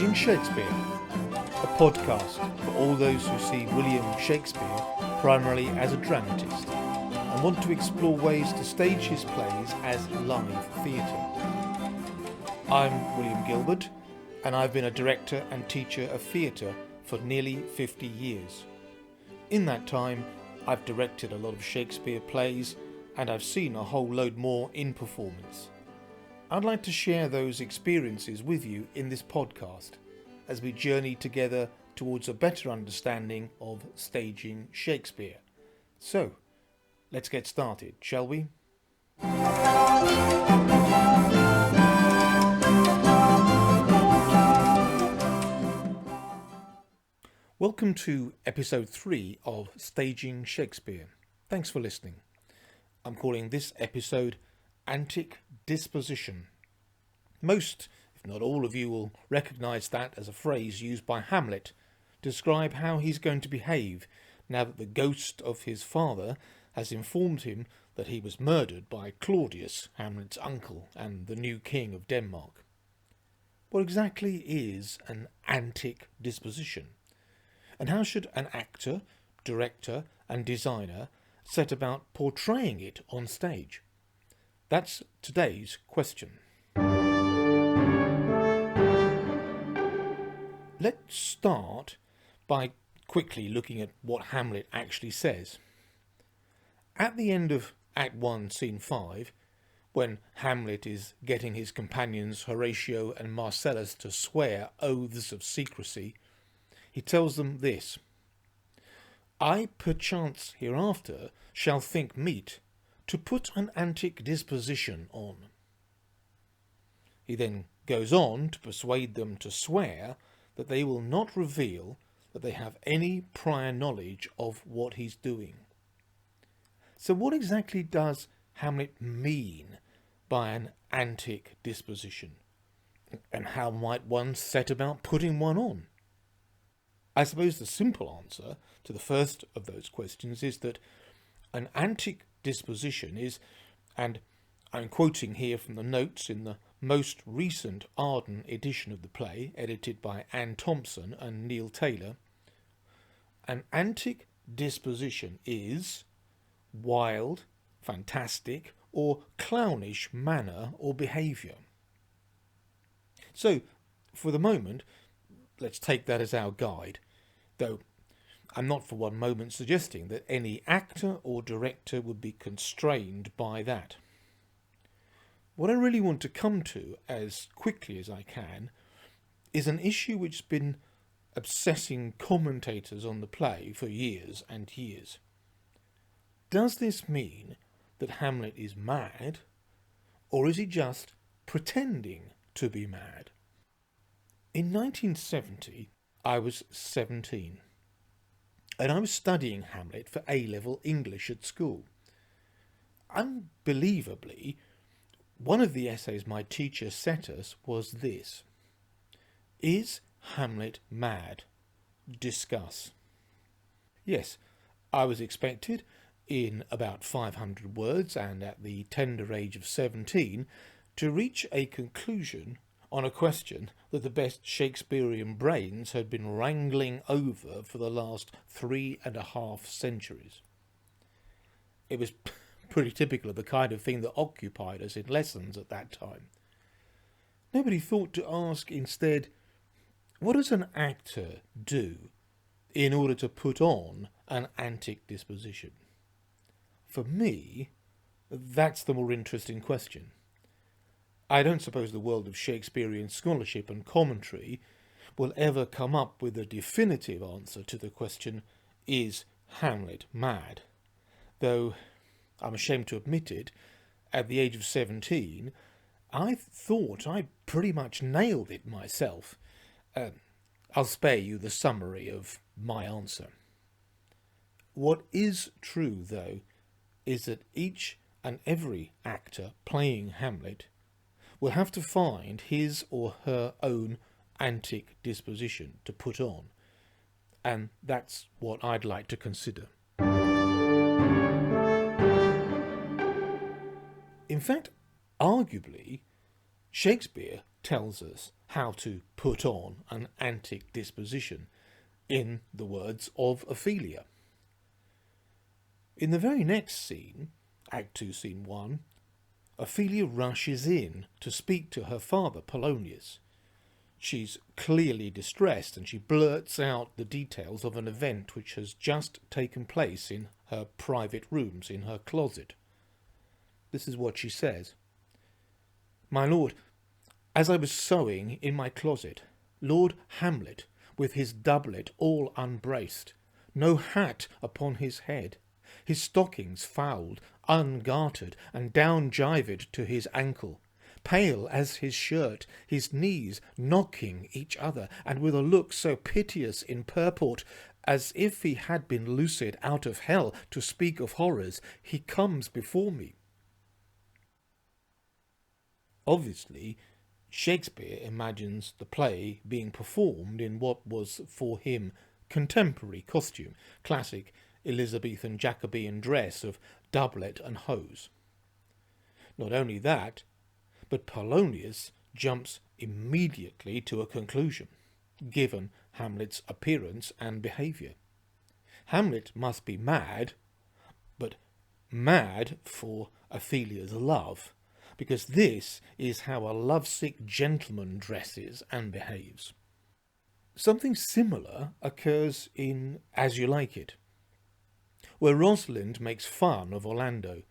Staging Shakespeare, a podcast for all those who see William Shakespeare primarily as a dramatist and want to explore ways to stage his plays as live theatre. I'm William Gilbert, and I've been a director and teacher of theatre for nearly 50 years. In that time, I've directed a lot of Shakespeare plays, and I've seen a whole load more in performance. I'd like to share those experiences with you in this podcast as we journey together towards a better understanding of staging Shakespeare. So, let's get started, shall we? Welcome to episode 3 of Staging Shakespeare. Thanks for listening. I'm calling this episode Antic Disposition. Most, if not all of you, will recognise that as a phrase used by Hamlet to describe how he's going to behave now that the ghost of his father has informed him that he was murdered by Claudius, Hamlet's uncle, and the new king of Denmark. What exactly is an antic disposition? And how should an actor, director, and designer set about portraying it on stage? That's today's question. Let's start by quickly looking at what Hamlet actually says. At the end of Act 1, Scene 5, when Hamlet is getting his companions Horatio and Marcellus to swear oaths of secrecy, he tells them this: "I perchance hereafter shall think meet to put an antic disposition on." He then goes on to persuade them to swear that they will not reveal that they have any prior knowledge of what he's doing. So what exactly does Hamlet mean by an antic disposition? And how might one set about putting one on? I suppose the simple answer to the first of those questions is that an antic disposition is, and I'm quoting here from the notes in the most recent Arden edition of the play, edited by Anne Thompson and Neil Taylor, an antic disposition is wild, fantastic, or clownish manner or behaviour. So, for the moment, let's take that as our guide, though I'm not for one moment suggesting that any actor or director would be constrained by that. What I really want to come to as quickly as I can is an issue which has been obsessing commentators on the play for years and years. Does this mean that Hamlet is mad, or is he just pretending to be mad? In 1970, I was 17, and I was studying Hamlet for A-level English at school. Unbelievably, one of the essays my teacher set us was this: "Is Hamlet mad? Discuss." Yes, I was expected, in about 500 words and at the tender age of 17, to reach a conclusion on a question that the best Shakespearean brains had been wrangling over for the last 3.5 centuries. It was pretty typical of the kind of thing that occupied us in lessons at that time. Nobody thought to ask instead, what does an actor do in order to put on an antic disposition? For me, that's the more interesting question. I don't suppose the world of Shakespearean scholarship and commentary will ever come up with a definitive answer to the question, is Hamlet mad? Though, I'm ashamed to admit it, at the age of 17, I thought I pretty much nailed it myself. I'll spare you the summary of my answer. What is true, though, is that each and every actor playing Hamlet will have to find his or her own antic disposition to put on, and that's what I'd like to consider. In fact, arguably, Shakespeare tells us how to put on an antic disposition, in the words of Ophelia. In the very next scene, Act 2, Scene 1, Ophelia rushes in to speak to her father, Polonius. She's clearly distressed, and she blurts out the details of an event which has just taken place in her private rooms, in her closet. This is what she says. "My lord, as I was sewing in my closet, Lord Hamlet, with his doublet all unbraced, no hat upon his head, his stockings fouled, ungartered, and down-gyved to his ankle, pale as his shirt, his knees knocking each other, and with a look so piteous in purport, as if he had been loosed out of hell to speak of horrors, he comes before me." Obviously, Shakespeare imagines the play being performed in what was for him contemporary costume, classic Elizabethan Jacobean dress of doublet and hose. Not only that, but Polonius jumps immediately to a conclusion, given Hamlet's appearance and behaviour. Hamlet must be mad, but mad for Ophelia's love, because this is how a lovesick gentleman dresses and behaves. Something similar occurs in As You Like It, where Rosalind makes fun of Orlando,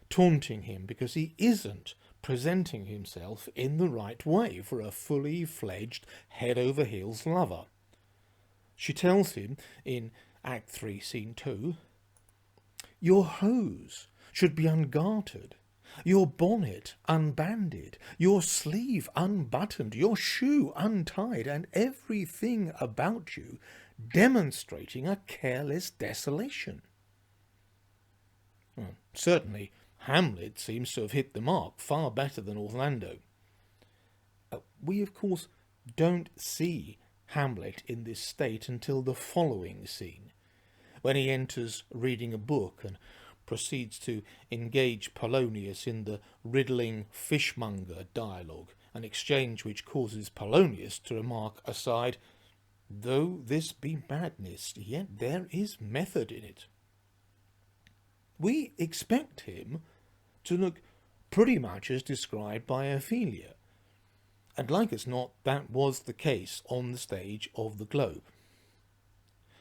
taunting him because he isn't presenting himself in the right way for a fully fledged head-over-heels lover. She tells him in Act 3, Scene 2, "Your hose should be ungartered, your bonnet unbanded, your sleeve unbuttoned, your shoe untied, and everything about you demonstrating a careless desolation." Well, certainly, Hamlet seems to have hit the mark far better than Orlando. We, of course, don't see Hamlet in this state until the following scene, when he enters reading a book and proceeds to engage Polonius in the riddling fishmonger dialogue, an exchange which causes Polonius to remark aside, "Though this be madness, yet there is method in it." We expect him to look pretty much as described by Ophelia, and like as not, that was the case on the stage of the Globe.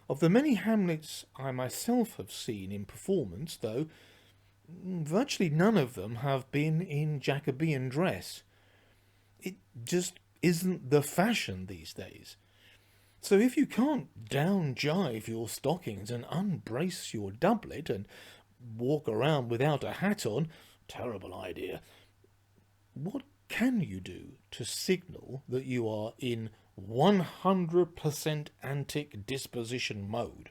Of the many Hamlets I myself have seen in performance, though, virtually none of them have been in Jacobean dress. It just isn't the fashion these days. So if you can't down-jive your stockings and unbrace your doublet and walk around without a hat on, terrible idea, what can you do to signal that you are in 100% antic disposition mode?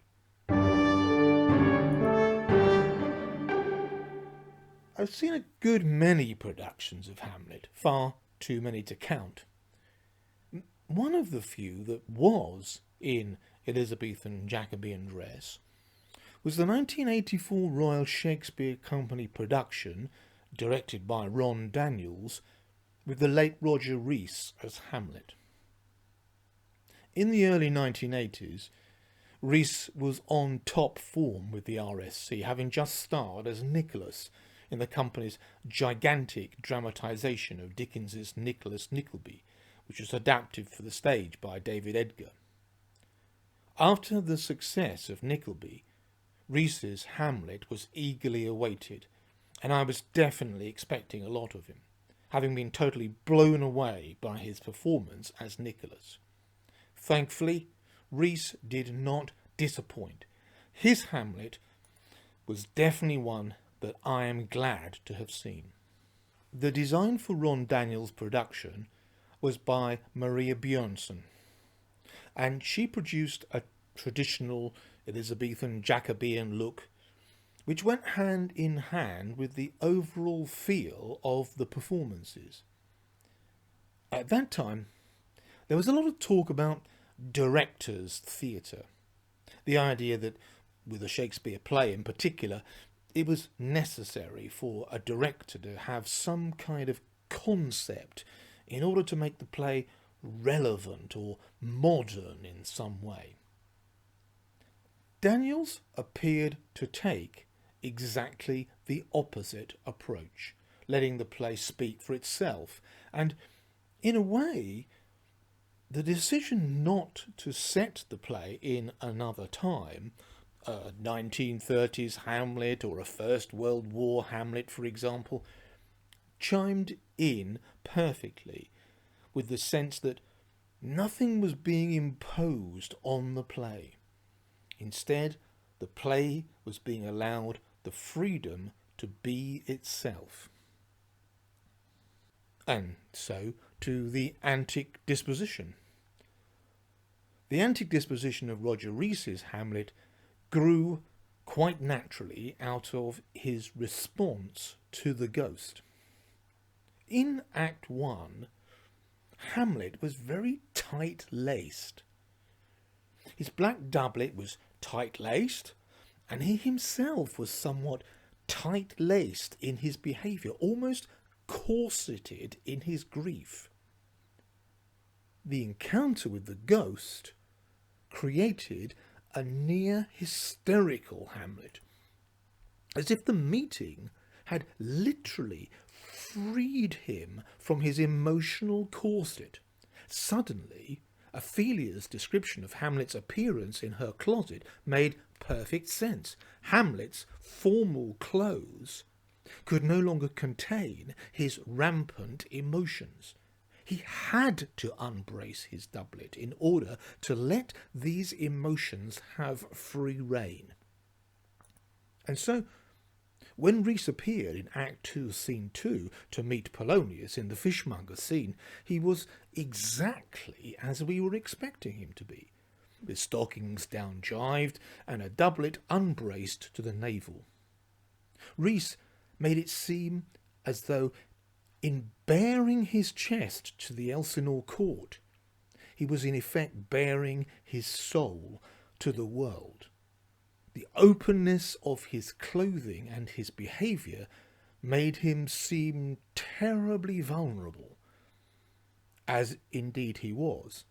I've seen a good many productions of Hamlet, far too many to count. One of the few that was in Elizabethan Jacobean dress was the 1984 Royal Shakespeare Company production, directed by Ron Daniels, with the late Roger Rees as Hamlet. In the early 1980s, Rees was on top form with the RSC, having just starred as Nicholas in the company's gigantic dramatisation of Dickens's Nicholas Nickleby, which was adapted for the stage by David Edgar. After the success of Nickleby, Rees's Hamlet was eagerly awaited, and I was definitely expecting a lot of him, having been totally blown away by his performance as Nicholas. Thankfully, Rees did not disappoint. His Hamlet was definitely one that I am glad to have seen. The design for Ron Daniels' production was by Maria Björnsson, and she produced a traditional Elizabethan Jacobean look, which went hand in hand with the overall feel of the performances. At that time, there was a lot of talk about director's theatre, the idea that, with a Shakespeare play in particular, it was necessary for a director to have some kind of concept in order to make the play relevant or modern in some way. Daniels appeared to take exactly the opposite approach, letting the play speak for itself, and in a way, the decision not to set the play in another time, a 1930s Hamlet or a First World War Hamlet, for example, chimed in perfectly with the sense that nothing was being imposed on the play. Instead, the play was being allowed the freedom to be itself. And so to the Antic Disposition. The Antic Disposition of Roger Rees's Hamlet grew quite naturally out of his response to the ghost. In Act 1, Hamlet was very tight-laced. His black doublet was tight-laced, and he himself was somewhat tight-laced in his behaviour, almost corseted in his grief. The encounter with the ghost created a near hysterical Hamlet, as if the meeting had literally freed him from his emotional corset. Suddenly, Ophelia's description of Hamlet's appearance in her closet made perfect sense. Hamlet's formal clothes could no longer contain his rampant emotions. He had to unbrace his doublet in order to let these emotions have free rein. And so, when Rhys appeared in Act 2, Scene 2, to meet Polonius in the fishmonger scene, he was exactly as we were expecting him to be, with stockings down-jived and a doublet unbraced to the navel. Rhys made it seem as though, in baring his chest to the Elsinore court, he was in effect baring his soul to the world. The openness of his clothing and his behaviour made him seem terribly vulnerable, as indeed he was,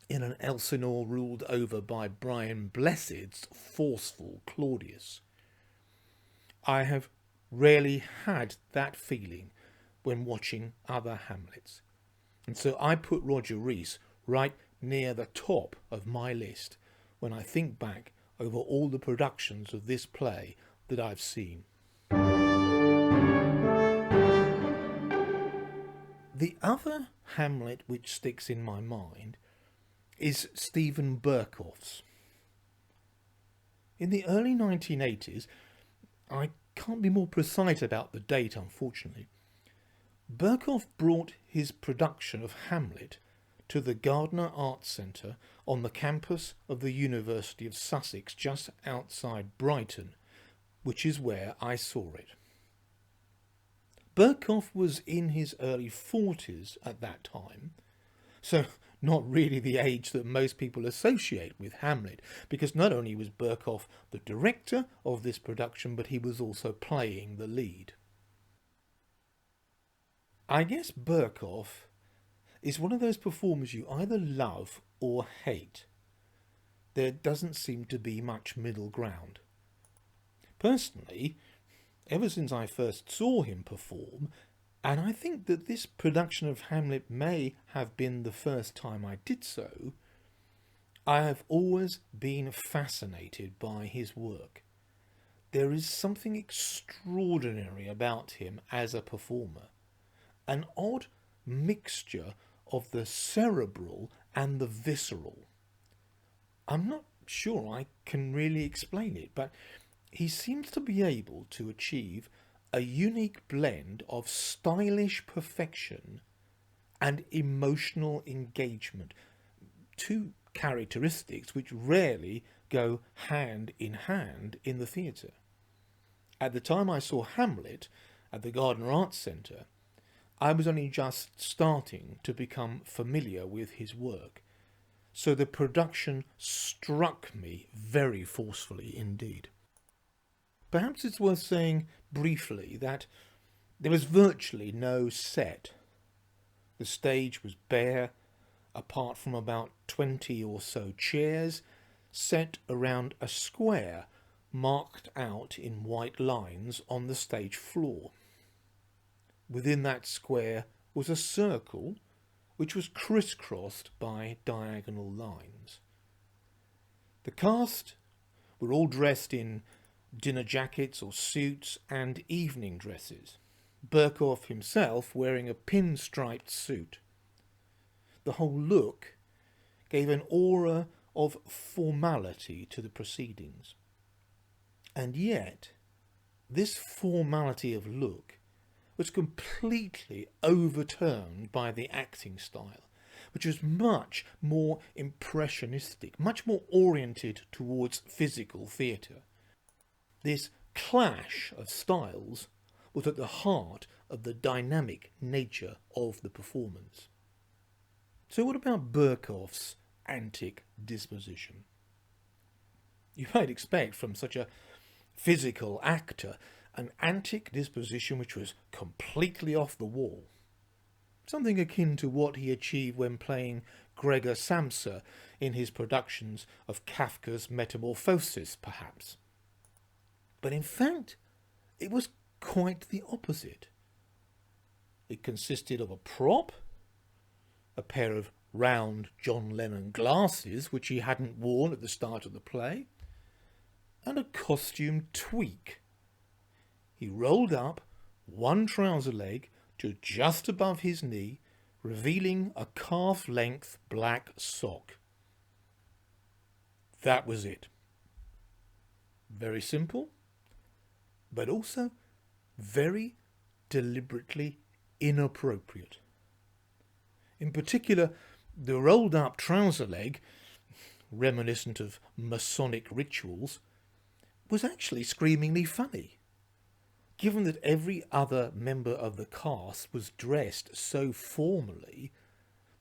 in an Elsinore ruled over by Brian Blessed's forceful Claudius. I have rarely had that feeling when watching other Hamlets, and so I put Roger Rees right near the top of my list when I think back over all the productions of this play that I've seen. The other Hamlet which sticks in my mind is Stephen Berkoff's. In the early 1980s, I can't be more precise about the date unfortunately, Berkoff brought his production of Hamlet to the Gardner Arts Centre on the campus of the University of Sussex just outside Brighton, which is where I saw it. Berkoff was in his early 40s at that time, so not really the age that most people associate with Hamlet, because not only was Berkoff the director of this production, but he was also playing the lead. I guess Berkoff is one of those performers you either love or hate. There doesn't seem to be much middle ground. Personally, ever since I first saw him perform, and I think that this production of Hamlet may have been the first time I did so, I have always been fascinated by his work. There is something extraordinary about him as a performer, an odd mixture of the cerebral and the visceral. I'm not sure I can really explain it, but he seems to be able to achieve a unique blend of stylish perfection and emotional engagement, two characteristics which rarely go hand in hand in the theatre. At the time I saw Hamlet at the Gardner Arts Centre, I was only just starting to become familiar with his work, so the production struck me very forcefully indeed. Perhaps it's worth saying briefly that there was virtually no set. The stage was bare, apart from about 20 or so chairs set around a square marked out in white lines on the stage floor. Within that square was a circle which was crisscrossed by diagonal lines. The cast were all dressed in dinner jackets or suits and evening dresses, Berkoff himself wearing a pinstriped suit. The whole look gave an aura of formality to the proceedings. And yet, this formality of look was completely overturned by the acting style, which was much more impressionistic, much more oriented towards physical theatre. This clash of styles was at the heart of the dynamic nature of the performance. So what about Berkoff's Antic Disposition? You might expect from such a physical actor an antic disposition which was completely off the wall. Something akin to what he achieved when playing Gregor Samsa in his productions of Kafka's Metamorphosis, perhaps. But in fact, it was quite the opposite. It consisted of a prop, a pair of round John Lennon glasses which he hadn't worn at the start of the play, and a costume tweak. He rolled up one trouser leg to just above his knee, revealing a calf-length black sock. That was it. Very simple, but also very deliberately inappropriate. In particular, the rolled up trouser leg, reminiscent of Masonic rituals, was actually screamingly funny. Given that every other member of the cast was dressed so formally,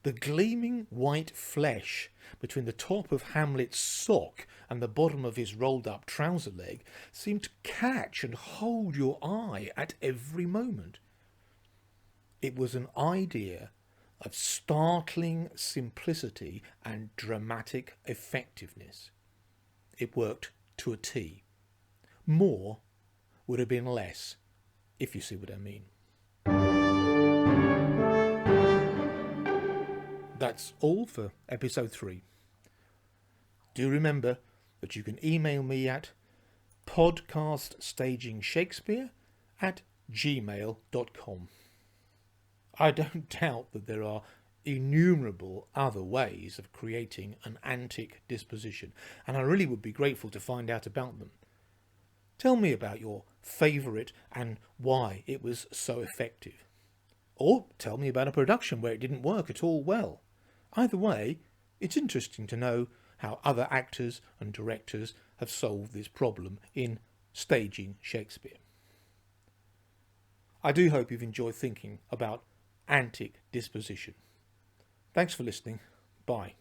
the gleaming white flesh between the top of Hamlet's sock and the bottom of his rolled-up trouser leg seemed to catch and hold your eye at every moment. It was an idea of startling simplicity and dramatic effectiveness. It worked to a T. More would have been less, if you see what I mean. That's all for episode 3. Do remember that you can email me at podcaststagingshakespeare@gmail.com. I don't doubt that there are innumerable other ways of creating an antic disposition, and I really would be grateful to find out about them. Tell me about your favourite and why it was so effective. Or tell me about a production where it didn't work at all well. Either way, it's interesting to know how other actors and directors have solved this problem in staging Shakespeare. I do hope you've enjoyed thinking about antic disposition. Thanks for listening. Bye.